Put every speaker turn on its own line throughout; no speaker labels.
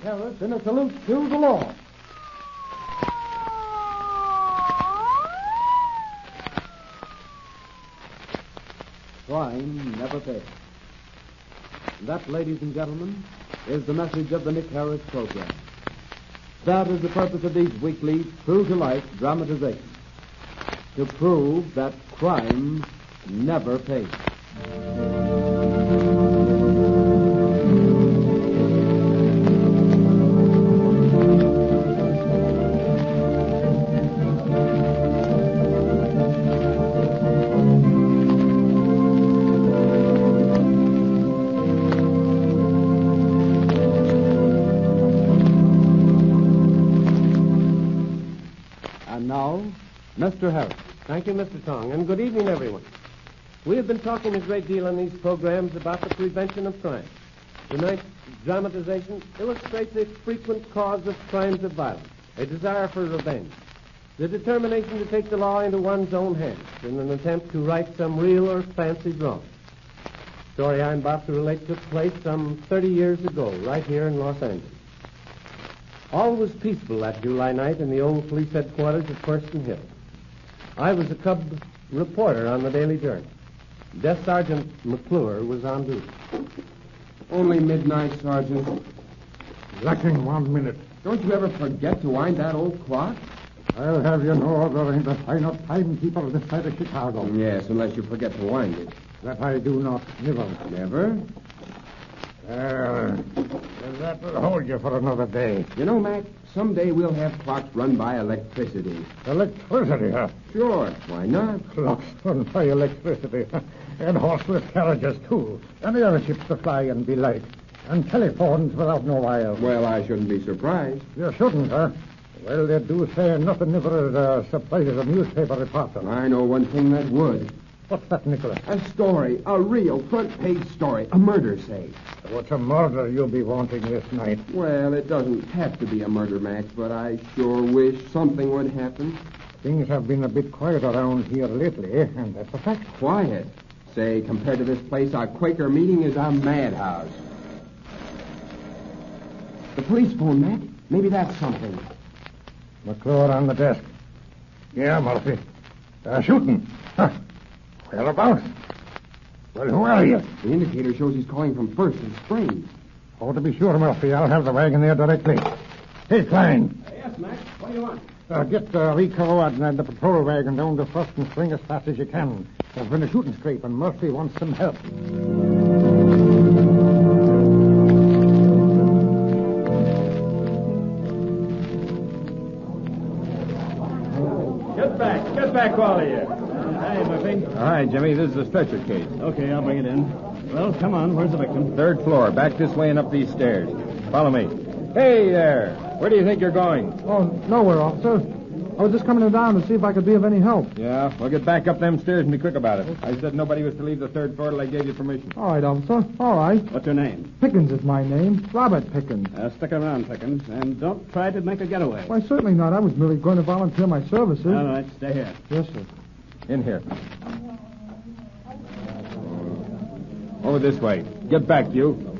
Harris in a salute to the law. Crime never pays. That, ladies and gentlemen, is the message of the Nick Harris program. That is the purpose of these weekly true-to-life dramatizations. To prove that crime never pays. And now, Mr. Harris.
Thank you, Mr. Tong, and good evening, everyone. We have been talking a great deal on these programs about the prevention of crime. Tonight's dramatization illustrates a frequent cause of crimes of violence, a desire for revenge, the determination to take the law into one's own hands in an attempt to right some real or fancied wrong. The story I'm about to relate took place some 30 years ago, right here in Los Angeles. All was peaceful that July night in the old police headquarters at First and Hill. I was a cub reporter on the Daily Journal. Desk Sergeant McClure was on duty.
Only midnight, Sergeant.
Lacking 1 minute.
Don't you ever forget to wind that old clock?
I'll have you know there ain't a finer timekeeper this side of Chicago.
Yes, unless you forget to wind it.
That I do not. Never.
Never?
That will hold you for another day.
You know, Mac, someday we'll have clocks run by electricity.
Electricity, huh?
Sure, why not?
Clocks run by electricity. And horseless carriages, too. And airships to fly and be light. And telephones without no wires.
Well, I shouldn't be surprised.
You shouldn't, huh? Well, they do say nothing never surprises a newspaper reporter.
I know one thing that would.
What's that, Nicholas?
A story, a real front-page story, a murder, say.
What's a murder you'll be wanting this night?
Well, it doesn't have to be a murder, Max, but I sure wish something would happen.
Things have been a bit quiet around here lately, and that's a fact.
Quiet? Say, compared to this place, our Quaker meeting is a madhouse. The police phone, Mac. Maybe that's something.
McClure on the desk. Yeah, Murphy. Shooting. Huh. Whereabouts? Well, who are you?
The indicator shows he's calling from First and Spring.
Oh, to be sure, Murphy. I'll have the wagon there directly. Hey, Klein.
Yes, Max. What do you want?
Get Rico and the patrol wagon down to First and Spring as fast as you can. There's been a shooting scrape, and Murphy wants some help.
Get back, all of you. Hi, Murphy.
All right, Jimmy, this is a stretcher case.
Okay, I'll bring it in. Well, come on. Where's the victim?
Third floor, back this way and up these stairs. Follow me. Hey there. Where do you think you're going?
Oh, nowhere, officer. I was just coming down to see if I could be of any help.
Yeah, well, get back up them stairs and be quick about it. I said nobody was to leave the third floor till I gave you permission.
All right, officer. All right.
What's your name?
Pickens is my name. Robert Pickens.
Stick around, Pickens, and don't try to make a getaway.
Why, certainly not. I was merely going to volunteer my services.
All right, stay here.
Yes, sir.
In here. Over this way. Get back, you.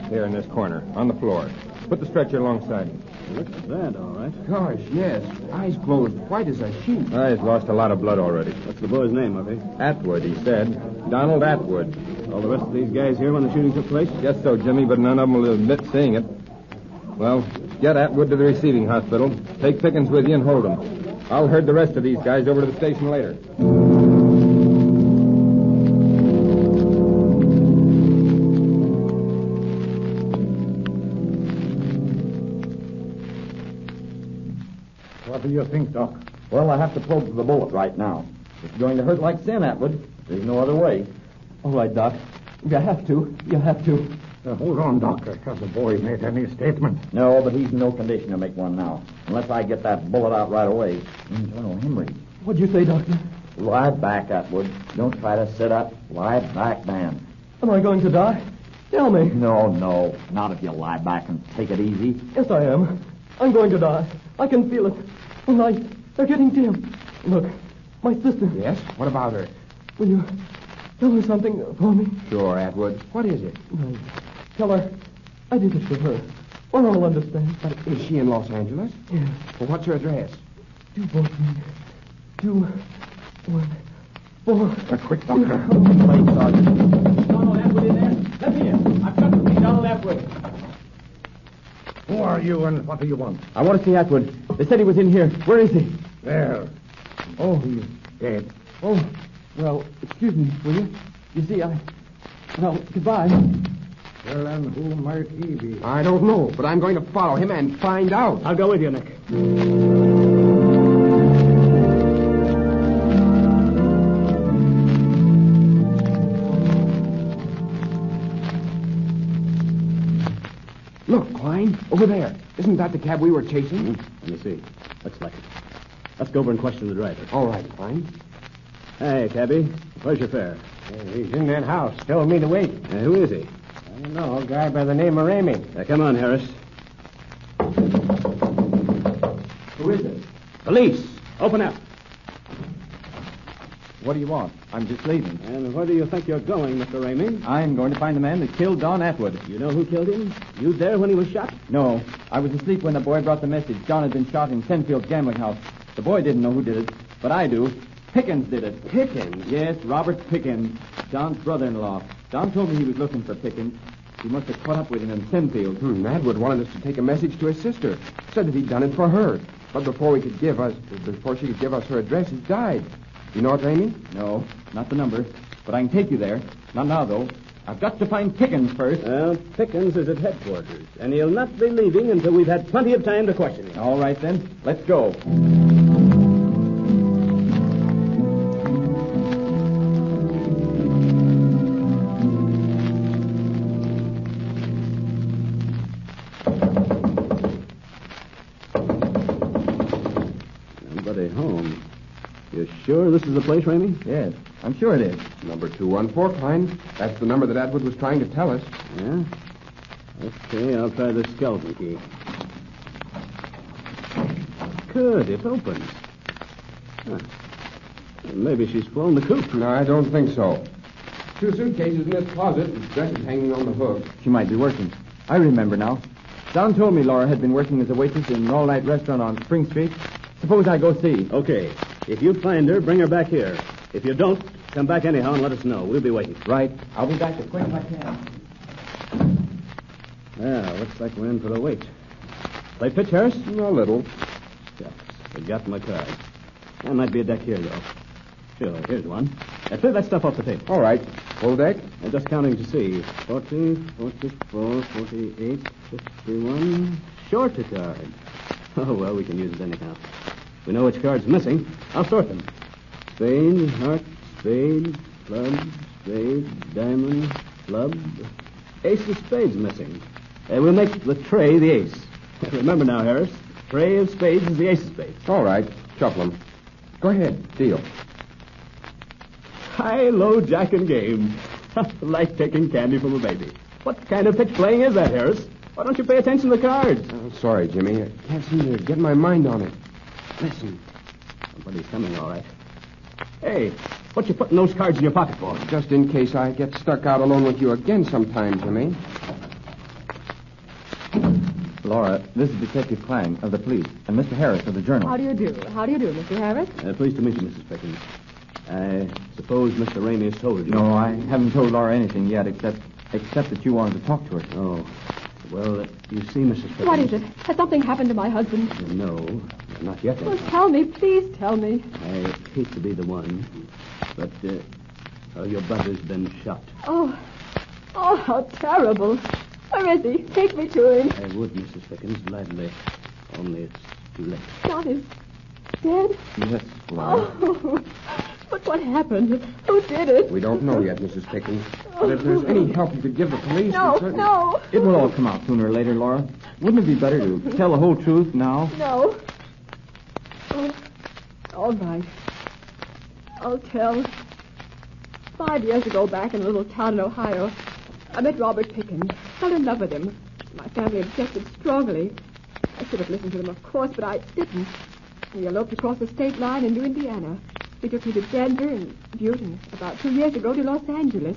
Here in this corner, on the floor. Put the stretcher alongside him.
Looks bad, all right.
Gosh, yes. Eyes closed, white as a sheet.
He's lost a lot of blood already.
What's the boy's name, Murphy?
Atwood, he said. Donald Atwood.
All the rest of these guys here when the shooting took place?
Guess so, Jimmy, but none of them will admit seeing it. Well, get Atwood to the receiving hospital. Take Pickens with you and hold him. I'll herd the rest of these guys over to the station later.
What do you think, Doc?
Well, I have to probe the bullet right now. It's going to hurt like sin, Atwood. There's no other way.
All right, Doc. You have to. You have to.
Hold on, Doctor. Has the boy made any statement?
No, but he's in no condition to make one now. Unless I get that bullet out right away. Internal hemorrhage.
What'd you say, Doctor?
Lie back, Atwood. Don't try to sit up. Lie back, man.
Am I going to die? Tell me.
No. Not if you lie back and take it easy.
Yes, I am. I'm going to die. I can feel it. The lights, they're getting dim. Look, my sister.
Yes? What about her?
Will you tell her something for me?
Sure, Atwood. What is it?
Tell her I did it for her. Or I'll understand.
But is she in Los Angeles?
Yeah.
Well, what's her address?
214.
A quick doctor.
Plain, Sergeant. Donald Atwood in there? Let me in. I've got to see Donald Atwood.
Who are you and what do you want?
I want to see Atwood. They said he was in here. Where is he?
There.
Oh,
He's dead.
oh. Well, excuse me, will you? You see, well, goodbye.
Well, and who might he be?
I don't know, but I'm going to follow him and find out.
I'll go with you, Nick.
Look, Klein, over there. Isn't that the cab we were chasing?
Let me see. Looks like it. Let's go over and question the driver.
All right, Klein.
Hey, cabby. Where's your fare?
He's in that house. Told me to wait.
Who is he?
I don't know. A guy by the name of Ramey.
Come on, Harris.
Who is it?
Police! Open up.
What do you want? I'm just leaving.
And where do you think you're going, Mr. Ramey?
I'm going to find the man that killed Don Atwood.
You know who killed him? You there when he was shot?
No, I was asleep when the boy brought the message. Don had been shot in Senfield's gambling house. The boy didn't know who did it, but I do. Pickens did it.
Pickens?
Yes, Robert Pickens, Don's brother-in-law. Don told me he was looking for Pickens. He must have caught up with him in Senfield.
Atwood wanted us to take a message to his sister. Said that he'd done it for her. But before she could give us her address, he died. You know it, Ramey?
No, not the number. But I can take you there. Not now, though. I've got to find Pickens first.
Well, Pickens is at headquarters, and he'll not be leaving until we've had plenty of time to question him.
All right, then. Let's go.
Nobody home. You sure this is the place, Ramey?
Yes, I'm sure it is.
Number 214, Klein. That's the number that Atwood was trying to tell us.
Yeah? Okay, I'll try the skeleton key. Good, it opens. Huh. Maybe she's flown the coop.
No, I don't think so. 2 suitcases in this closet with dresses hanging on the hook.
She might be working. I remember now. Don told me Laura had been working as a waitress in an all-night restaurant on Spring Street. Suppose I go see.
Okay. If you find her, bring her back here. If you don't, come back anyhow and let us know. We'll be waiting.
Right. I'll be back as quick as I can.
Well, looks like we're in for the wait. Play pitch, Harris?
A little.
Shucks. Forgot my card. There might be a deck here, though. Sure, here's one. Clear that stuff off the table.
All right. Full deck?
I'm just counting to see. 40, 44, 48, 51. Short a card. Oh, well, we can use it anyhow. We know which card's missing. I'll sort them. Spade, heart, spade, club, spade, diamond, club. Ace of spades missing. We'll make the tray the ace. Remember now, Harris. Tray of spades is the ace of spades.
All right. Shuffle them. Go ahead. Deal.
High, low, jack, and game. Like taking candy from a baby. What kind of pitch playing is that, Harris? Why don't you pay attention to the cards?
Sorry, Jimmy. I can't seem to get my mind on it. Listen.
Somebody's coming, all right. Hey, what you putting those cards in your pocket for?
Just in case I get stuck out alone with you again sometime, Jimmy.
Laura, this is Detective Klein of the police, and Mr. Harris of the Journal.
How do you do? How do you do, Mr. Harris?
Pleased to meet you, Mrs. Pickens. I suppose Mr. Ramey has told you.
No, I haven't told Laura anything yet, except that you wanted to talk to her.
Oh. Well, you see, Mrs. Pickens...
What is it? Has something happened to my husband?
No, not yet.
Well, tell me. Please tell me.
I hate to be the one, but your brother's been shot.
Oh, how terrible. Where is he? Take me to him.
I would, Mrs. Pickens, gladly. Only it's too late.
John is dead?
Yes, Laura.
Oh, but what happened? Who did it?
We don't know yet, Mrs. Pickens. But if there's any help you could give the police...
No.
It will all come out sooner or later, Laura. Wouldn't it be better to tell the whole truth now?
No. Oh, all right. I'll tell. 5 years ago, back in a little town in Ohio, I met Robert Pickens. Fell in love with him. My family objected strongly. I should have listened to them, of course, but I didn't. We eloped across the state line into Indiana. He took me to Denver and Butte, and about 2 years ago to Los Angeles.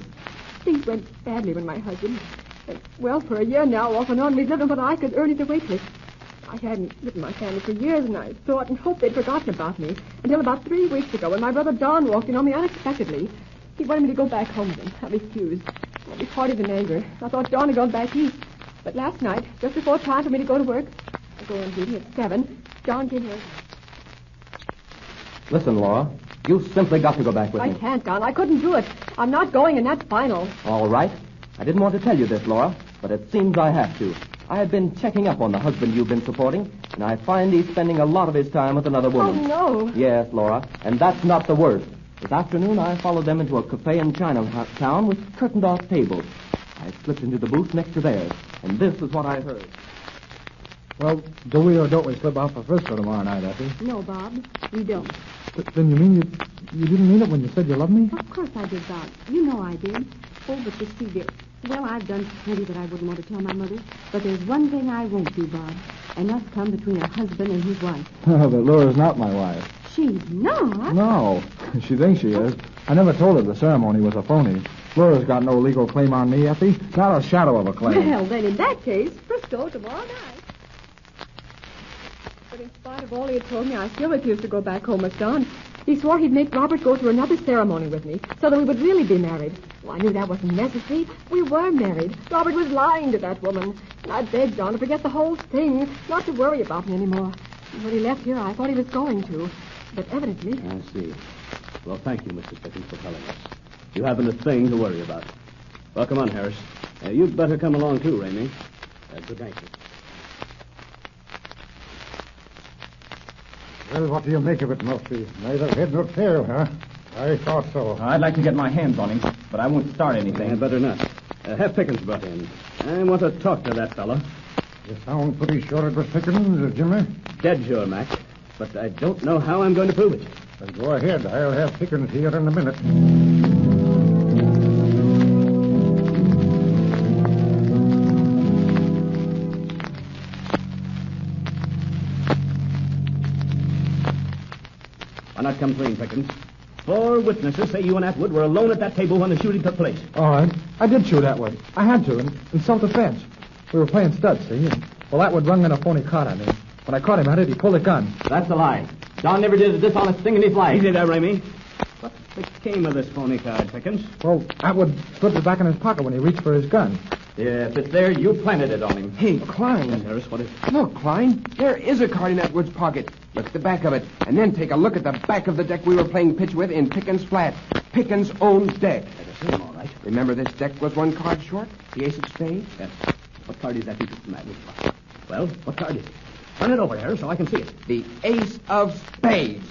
Things went badly when my husband... Well, for a year now, off and on, we've lived on what I could earn as a waitress. I hadn't written my family for years, and I thought and hoped they'd forgotten about me until about 3 weeks ago when my brother Don walked in on me unexpectedly. He wanted me to go back home with him. I refused. I reported in anger. I thought Don had gone back east. But last night, just before time for me to go to work, I go on duty at 7, John came here.
Listen, Laura, you simply got to go back with me.
I can't, Don. I couldn't do it. I'm not going, and that's final.
All right. I didn't want to tell you this, Laura, but it seems I have to. I had been checking up on the husband you've been supporting, and I find he's spending a lot of his time with another woman.
Oh, no.
Yes, Laura, and that's not the worst. This afternoon, I followed them into a cafe in Chinatown with curtained-off tables. I slipped into the booth next to theirs, and this is what I heard.
Well, do we or don't we slip off for Frisco tomorrow night, Effie?
No, Bob, we don't.
Then you mean you didn't mean it when you said you loved me?
Of course I did, Bob. You know I did. Oh, but you see, dear, well, I've done plenty that I wouldn't want to tell my mother, but there's one thing I won't do, Bob, and that's come between a husband and his wife.
Oh, but Laura's not my wife.
She's not?
No, she thinks she is. I never told her the ceremony was a phony. Laura's got no legal claim on me, Effie. Not a shadow of a claim.
Well, then in that case, Frisco tomorrow night. But in spite of all he had told me, I still refused to go back home with Don. He swore he'd make Robert go through another ceremony with me so that we would really be married. Well, I knew that wasn't necessary. We were married. Robert was lying to that woman. And I begged Don to forget the whole thing, not to worry about me anymore. And when he left here, I thought he was going to. But evidently...
I see. Well, thank you, Mrs. Pickens, for telling us. You haven't a thing to worry about. Well, come on, Harris. You'd better come along, too, Ramey. Good night.
Well, what do you make of it, Murphy? Neither head nor tail, huh? I thought so.
I'd like to get my hands on him, but I won't start anything.
Better not. Have Pickens brought in. I want to talk to that fella.
You sound pretty sure it was Pickens, Jimmy.
Dead sure, Mac. But I don't know how I'm going to prove it.
Then go ahead. I'll have Pickens here in a minute.
Why not come clean, Pickens? 4 witnesses say you and Atwood were alone at that table when the shooting took place.
All right. I did shoot Atwood. I had to, in self-defense. We were playing studs, see? Well, Atwood rung in a phony card on me. When I caught him at it, he pulled a gun.
That's a lie. Don never did a dishonest thing in his life.
Easy there, Ramey. What became of this phony card, Pickens?
Well, Atwood slipped it back in his pocket when he reached for his gun.
Yeah, if it's there, you planted it on him.
Hey, Klein.
Yes, Harris, what is it?
Look, Klein. There is a card in Atwood's pocket. Look at the back of it. And then take a look at the back of the deck we were playing pitch with in Pickens' flat. Pickens' own deck.
That's him, all right.
Remember this deck was 1 card short? The ace of spades?
Yes. What card is that he took from Atwood? Well, what card is it? Turn it over, Harris, so I can see it.
The ace of spades.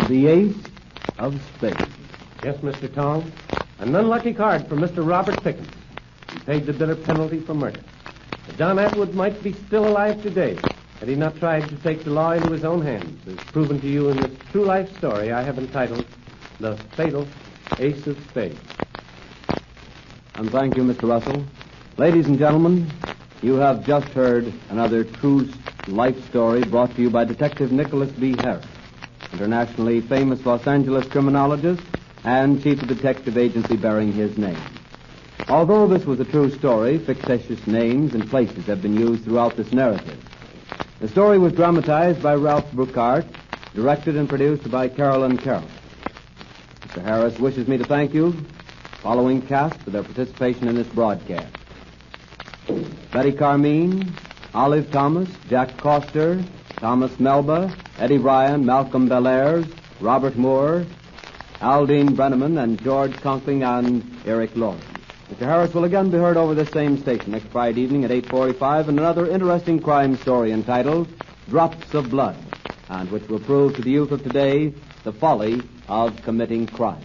The ace of spades.
Yes, Mr. Tong. An unlucky card for Mr. Robert Pickens. He paid the bitter penalty for murder. But Don Atwood might be still alive today had he not tried to take the law into his own hands, as proven to you in this true life story I have entitled The Fatal Ace of Spades.
And thank you, Mr. Russell. Ladies and gentlemen, you have just heard another true life story brought to you by Detective Nicholas B. Harris, internationally famous Los Angeles criminologist and chief of detective agency bearing his name. Although this was a true story, fictitious names and places have been used throughout this narrative. The story was dramatized by Ralph Bruckart, directed and produced by Carolyn Carroll. Mr. Harris wishes me to thank you, following cast, for their participation in this broadcast. Betty Carmine, Olive Thomas, Jack Coster, Thomas Melba, Eddie Ryan, Malcolm Belair, Robert Moore, Aldine Brenneman, and George Conkling and Eric Lawrence. Mr. Harris will again be heard over this same station next Friday evening at 8:45 in another interesting crime story entitled Drops of Blood, and which will prove to the youth of today the folly of committing crime.